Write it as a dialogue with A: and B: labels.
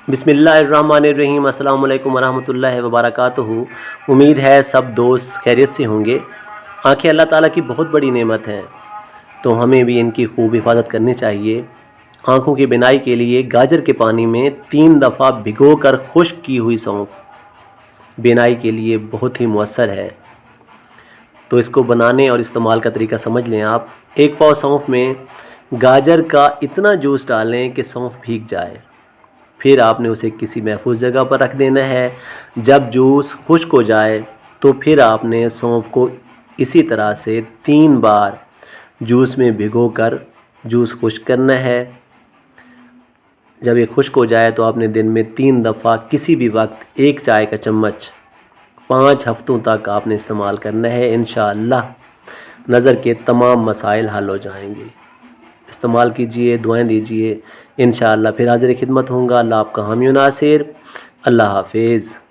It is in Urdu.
A: بسم اللہ الرحمن الرحیم۔ السلام علیکم ورحمۃ اللہ وبرکاتہ۔ امید ہے سب دوست خیریت سے ہوں گے۔ آنکھیں اللہ تعالیٰ کی بہت بڑی نعمت ہیں، تو ہمیں بھی ان کی خوب حفاظت کرنی چاہیے۔ آنکھوں کی بینائی کے لیے گاجر کے پانی میں 3 دفعہ بھگو کر خشک کی ہوئی سونف بینائی کے لیے بہت ہی مؤثر ہے۔ تو اس کو بنانے اور استعمال کا طریقہ سمجھ لیں آپ۔ 1 پاؤ سونف میں گاجر کا اتنا جوس ڈالیں کہ سونف بھیگ جائے، پھر آپ نے اسے کسی محفوظ جگہ پر رکھ دینا ہے۔ جب جوس خشک ہو جائے تو پھر آپ نے سونف کو اسی طرح سے 3 بار جوس میں بھگو کر جوس خشک کرنا ہے۔ جب یہ خشک ہو جائے تو آپ نے دن میں 3 دفعہ کسی بھی وقت 1 چائے کا چمچ 5 ہفتوں تک آپ نے استعمال کرنا ہے۔ انشاءاللہ نظر کے تمام مسائل حل ہو جائیں گے۔ استعمال کیجئے، دعائیں دیجئے، انشاءاللہ پھر حاضر خدمت ہوں گا۔ اللہ آپ کا حامی و ناصر۔ اللہ حافظ۔